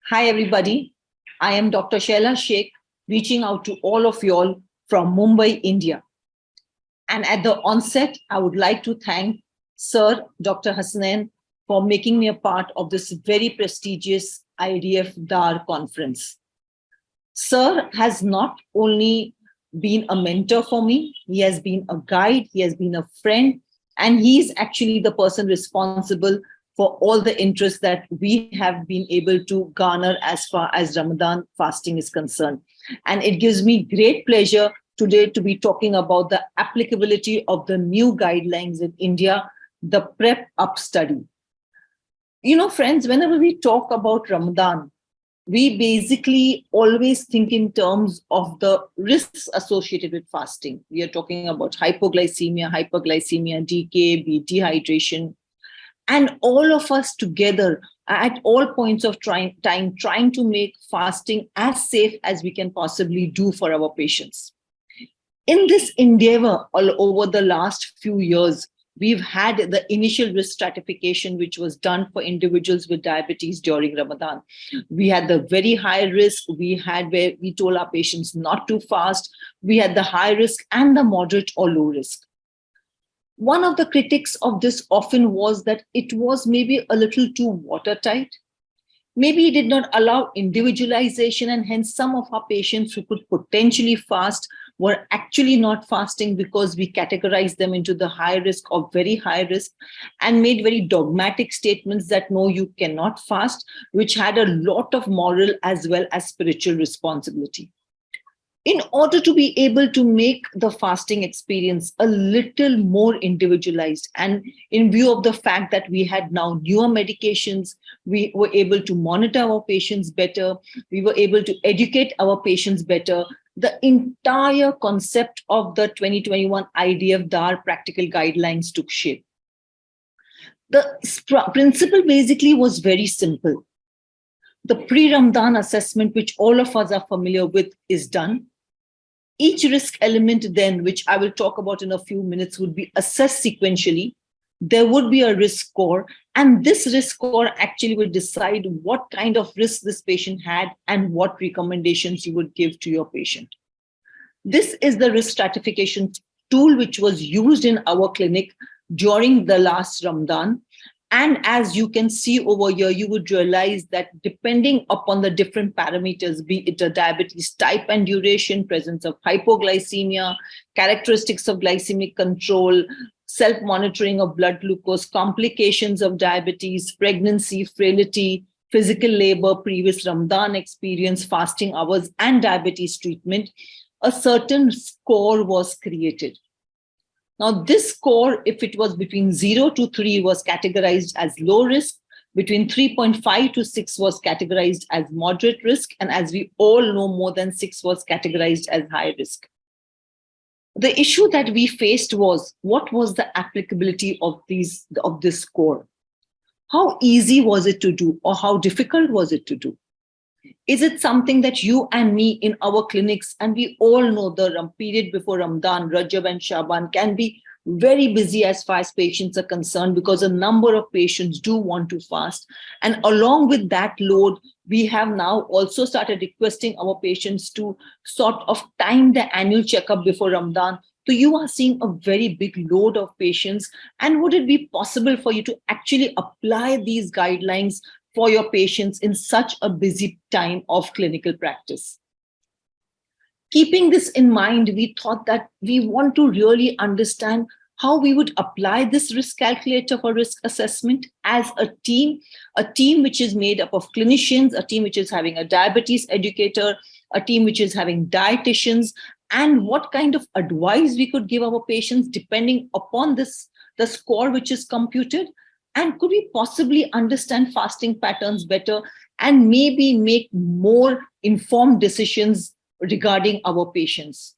Hi, everybody. I am Dr. Shehla Shaikh, reaching out to all of you all from Mumbai, India. And at the onset, I would like to thank Sir Dr. Hasnain for making me a part of this very prestigious IDF DAR conference. Sir has not only been a mentor for me, he has been a guide, he has been a friend, and he is actually the person responsible for all the interest that we have been able to garner as far as Ramadan fasting is concerned. And it gives me great pleasure today to be talking about the applicability of the new guidelines in India, the Prep Up study. You know, friends, whenever we talk about Ramadan, we basically always think in terms of the risks associated with fasting. We are talking about hypoglycemia, hyperglycemia, decay, dehydration, and all of us together at all points of time trying to make fasting as safe as we can possibly do for our patients. In this endeavor, all over the last few years, we've had the initial risk stratification, which was done for individuals with diabetes during Ramadan. We had the very high risk. We had where we told our patients not to fast. We had the high risk and the moderate or low risk. One of the critics of this often was that it was maybe a little too watertight. Maybe it did not allow individualization, and hence some of our patients who could potentially fast were actually not fasting because we categorized them into the high risk or very high risk and made very dogmatic statements that no, you cannot fast, which had a lot of moral as well as spiritual responsibility. In order to be able to make the fasting experience a little more individualized, and in view of the fact that we had now newer medications, we were able to monitor our patients better, we were able to educate our patients better, the entire concept of the 2021 IDF DAR practical guidelines took shape. The principle basically was very simple. The pre-Ramadan assessment, which all of us are familiar with, is done. Each risk element then, which I will talk about in a few minutes, would be assessed sequentially. There would be a risk score, and this risk score actually will decide what kind of risk this patient had and what recommendations you would give to your patient. This is the risk stratification tool which was used in our clinic during the last Ramadan. And as you can see over here, you would realize that depending upon the different parameters, be it a diabetes type and duration, presence of hypoglycemia, characteristics of glycemic control, self-monitoring of blood glucose, complications of diabetes, pregnancy, frailty, physical labor, previous Ramadan experience, fasting hours, and diabetes treatment, a certain score was created. Now, this score, if it was between 0 to 3, was categorized as low risk. Between 3.5 to 6 was categorized as moderate risk. And as we all know, more than 6 was categorized as high risk. The issue that we faced was, what was the applicability of this score? How easy was it to do, or how difficult was it to do? Is it something that you and me in our clinics, and we all know the period before Ramadan, Rajab and Shaban, can be very busy as far as patients are concerned, because a number of patients do want to fast. And along with that load, we have now also started requesting our patients to sort of time the annual checkup before Ramadan. So you are seeing a very big load of patients. And would it be possible for you to actually apply these guidelines for your patients in such a busy time of clinical practice? Keeping this in mind, we thought that we want to really understand how we would apply this risk calculator for risk assessment as a team which is made up of clinicians, a team which is having a diabetes educator, a team which is having dietitians, and what kind of advice we could give our patients depending upon the score which is computed. And could we possibly understand fasting patterns better and maybe make more informed decisions regarding our patients?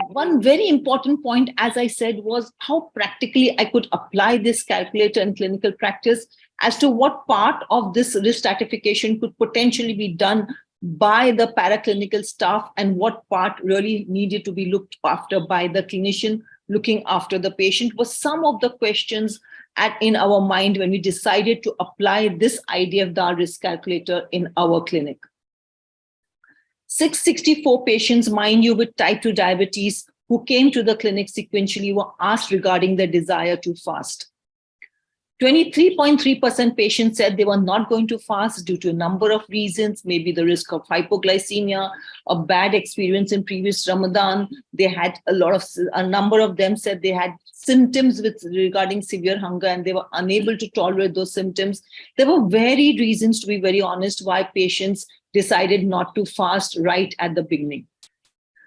One very important point, as I said, was how practically I could apply this calculator in clinical practice, as to what part of this risk stratification could potentially be done by the paraclinical staff and what part really needed to be looked after by the clinician looking after the patient, was some of the questions in our mind when we decided to apply this IDF-DAR risk calculator in our clinic. 664 patients, mind you, with type 2 diabetes who came to the clinic sequentially were asked regarding their desire to fast. 23.3% patients said they were not going to fast due to a number of reasons, maybe the risk of hypoglycemia, a bad experience in previous Ramadan. They had a number of them said they had symptoms regarding severe hunger and they were unable to tolerate those symptoms. There were varied reasons, to be very honest, why patients decided not to fast right at the beginning.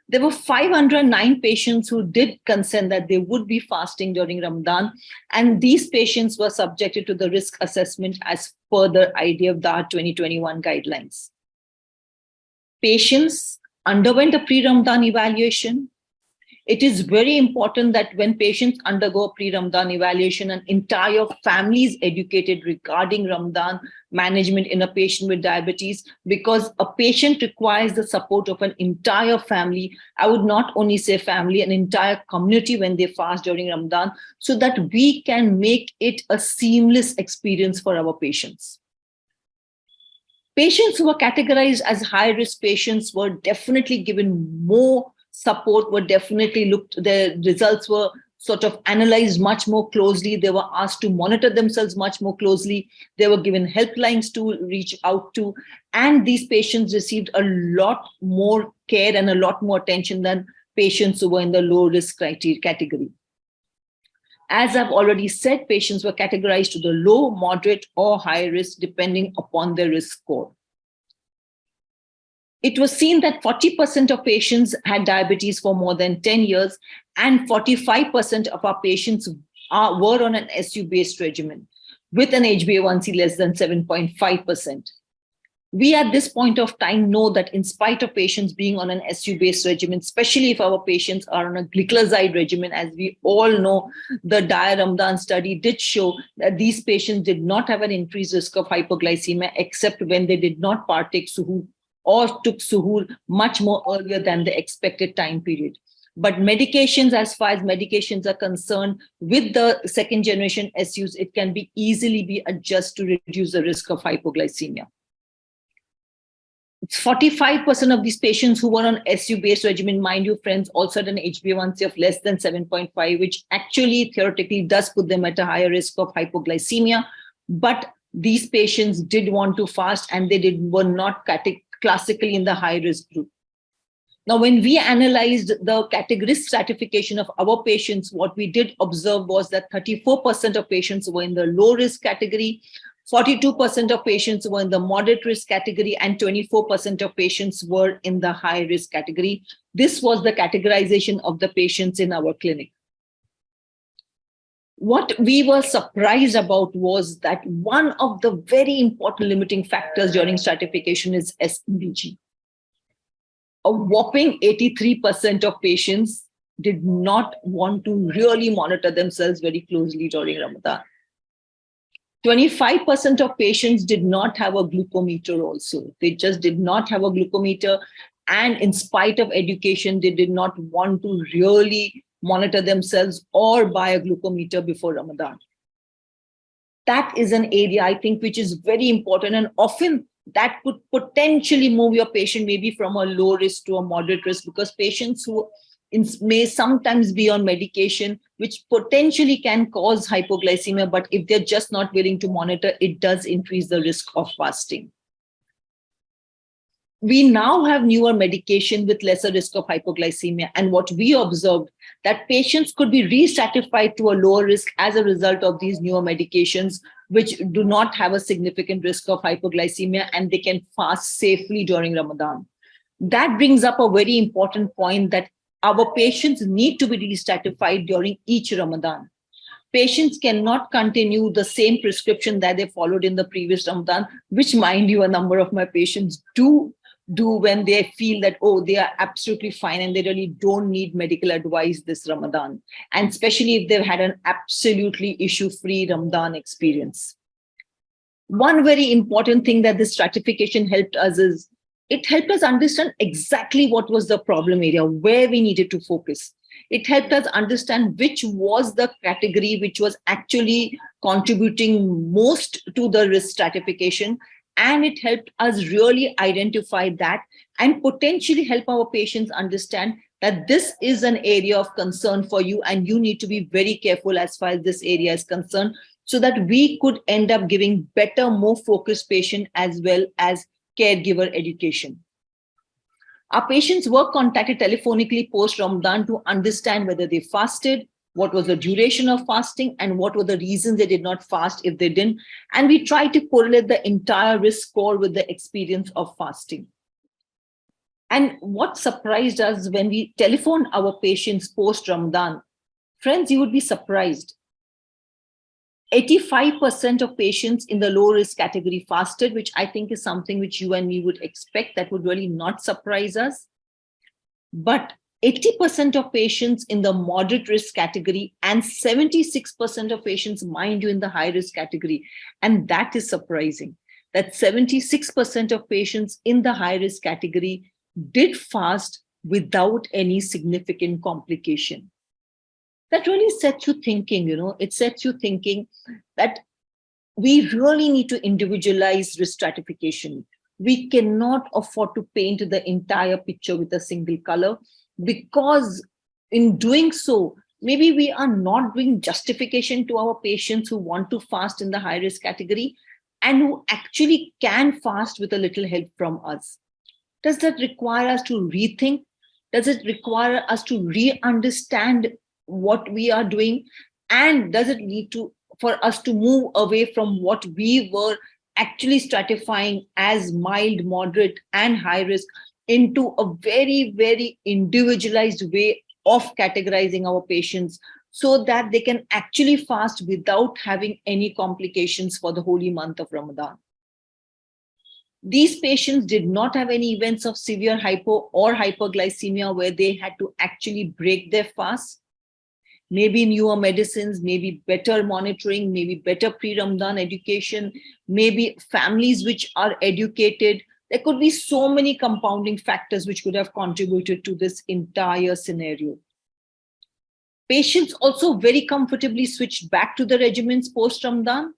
There were 509 patients who did consent that they would be fasting during Ramadan, and these patients were subjected to the risk assessment as per the IDF-DAR 2021 guidelines. Patients underwent a pre-Ramadan evaluation. It is very important that when patients undergo a pre-Ramadan evaluation, an entire family is educated regarding Ramadan management in a patient with diabetes, because a patient requires the support of an entire family. I would not only say family, an entire community when they fast during Ramadan, so that we can make it a seamless experience for our patients. Patients who were categorized as high-risk patients were definitely given more support, were definitely looked, their results were sort of analyzed much more closely. They were asked to monitor themselves much more closely. They were given helplines to reach out to, and these patients received a lot more care and a lot more attention than patients who were in the low risk category. As I've already said, patients were categorized to the low, moderate, or high risk depending upon their risk score. It was seen that 40% of patients had diabetes for more than 10 years, and 45% of our patients were on an SU-based regimen with an HbA1c less than 7.5%. We at this point of time know that in spite of patients being on an SU-based regimen, especially if our patients are on a glycoside regimen, as we all know, the Dire Ramadan study did show that these patients did not have an increased risk of hypoglycemia except when they did not partake suhoor or took suhoor much more earlier than the expected time period. But medications, as far as medications are concerned, with the second generation SUs, it can be easily be adjusted to reduce the risk of hypoglycemia. 45% of these patients who were on SU-based regimen, mind you, friends, also had an HbA1c of less than 7.5, which actually theoretically does put them at a higher risk of hypoglycemia. But these patients did want to fast, and they were not classically in the high-risk group. Now, when we analyzed the category stratification of our patients, what we did observe was that 34% of patients were in the low-risk category, 42% of patients were in the moderate risk category, and 24% of patients were in the high-risk category. This was the categorization of the patients in our clinic. What we were surprised about was that one of the very important limiting factors during stratification is SMBG. A whopping 83% of patients did not want to really monitor themselves very closely during Ramadan. 25% of patients did not have a glucometer also. They just did not have a glucometer. And in spite of education, they did not want to really monitor themselves or buy a glucometer before Ramadan. That is an area, I think, which is very important, and often that could potentially move your patient maybe from a low risk to a moderate risk, because patients who may sometimes be on medication, which potentially can cause hypoglycemia, but if they're just not willing to monitor, it does increase the risk of fasting. We now have newer medication with lesser risk of hypoglycemia. And what we observed, that patients could be re-stratified to a lower risk as a result of these newer medications, which do not have a significant risk of hypoglycemia, and they can fast safely during Ramadan. That brings up a very important point, that our patients need to be re-stratified during each Ramadan. Patients cannot continue the same prescription that they followed in the previous Ramadan, which, mind you, a number of my patients do when they feel that, oh, they are absolutely fine and they really don't need medical advice this Ramadan. And especially if they've had an absolutely issue-free Ramadan experience. One very important thing that this stratification helped us is, it helped us understand exactly what was the problem area, where we needed to focus. It helped us understand which was the category which was actually contributing most to the risk stratification. And it helped us really identify that and potentially help our patients understand that this is an area of concern for you and you need to be very careful as far as this area is concerned, so that we could end up giving better, more focused patient as well as caregiver education. Our patients were contacted telephonically post Ramadan to understand whether they fasted, what was the duration of fasting, and what were the reasons they did not fast if they didn't. And we tried to correlate the entire risk score with the experience of fasting. And what surprised us when we telephoned our patients post Ramadan, friends, you would be surprised. 85% of patients in the low risk category fasted, which I think is something which you and me would expect. That would really not surprise us. But 80% of patients in the moderate risk category and 76% of patients, mind you, in the high risk category. And that is surprising, that 76% of patients in the high risk category did fast without any significant complication. That really sets you thinking, it sets you thinking that we really need to individualize risk stratification. We cannot afford to paint the entire picture with a single color, because in doing so, maybe we are not doing justification to our patients who want to fast in the high risk category and who actually can fast with a little help from us. Does that require us to rethink? Does it require us to re-understand what we are doing? And does it need for us to move away from what we were actually stratifying as mild, moderate, and high risk into a very, very individualized way of categorizing our patients so that they can actually fast without having any complications for the holy month of Ramadan? These patients did not have any events of severe hypo or hyperglycemia where they had to actually break their fast. Maybe newer medicines, maybe better monitoring, maybe better pre-Ramadan education, maybe families which are educated. There could be so many compounding factors which could have contributed to this entire scenario. Patients also very comfortably switched back to the regimens post-Ramadan.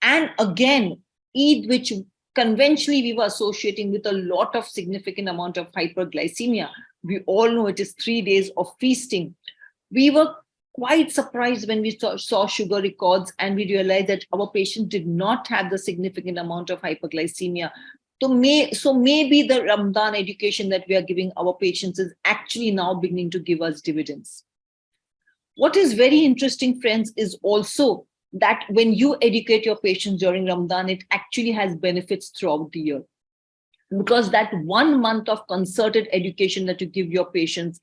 And again, Eid, which conventionally we were associating with a lot of significant amount of hyperglycemia. We all know it is 3 days of feasting. We were quite surprised when we saw sugar records and we realized that our patients did not have the significant amount of hyperglycemia. So maybe the Ramadan education that we are giving our patients is actually now beginning to give us dividends. What is very interesting, friends, is also that when you educate your patients during Ramadan, it actually has benefits throughout the year. Because that 1 month of concerted education that you give your patients,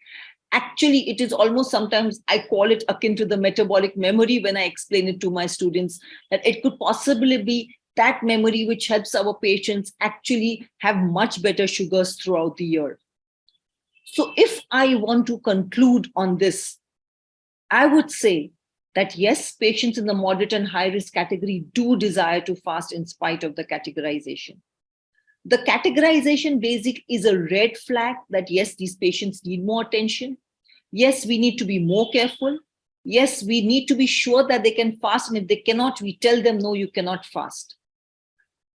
actually, it is almost, sometimes I call it akin to the metabolic memory when I explain it to my students, that it could possibly be that memory which helps our patients actually have much better sugars throughout the year. So if I want to conclude on this, I would say that yes, patients in the moderate and high risk category do desire to fast in spite of the categorization. The categorization basic is a red flag that yes, these patients need more attention. Yes, we need to be more careful. Yes, we need to be sure that they can fast, and if they cannot, we tell them, no, you cannot fast.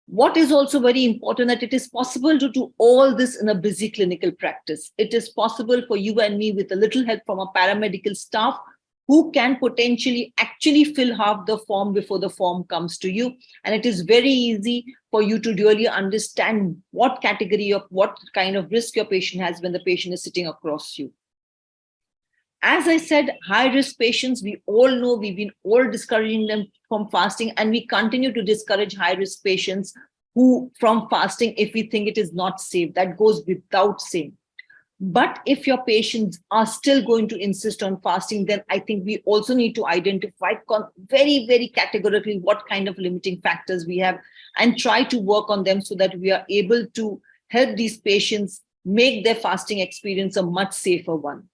What is also very important, that it is possible to do all this in a busy clinical practice. It is possible for you and me, with a little help from a paramedical staff, who can potentially actually fill half the form before the form comes to you. And it is very easy for you to really understand what category of what kind of risk your patient has when the patient is sitting across you. As I said, high risk patients, we all know we've been all discouraging them from fasting, and we continue to discourage high risk patients from fasting if we think it is not safe. That goes without saying. But if your patients are still going to insist on fasting, then I think we also need to identify very, very categorically what kind of limiting factors we have and try to work on them so that we are able to help these patients make their fasting experience a much safer one.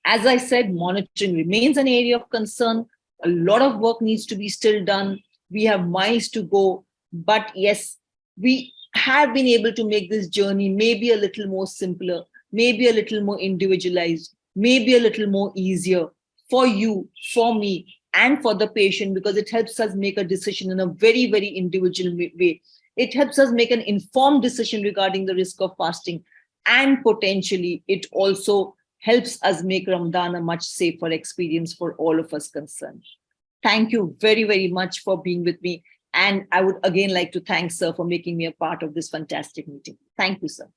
As I said, monitoring remains an area of concern. A lot of work needs to be still done. We have miles to go. But yes, we have been able to make this journey maybe a little more simpler, maybe a little more individualized, may be a little more easier for you, for me, and for the patient, because it helps us make a decision in a very, very individual way. It helps us make an informed decision regarding the risk of fasting, and potentially it also helps us make Ramadan a much safer experience for all of us concerned. Thank you very, very much for being with me. And I would again like to thank Sir for making me a part of this fantastic meeting. Thank you, sir.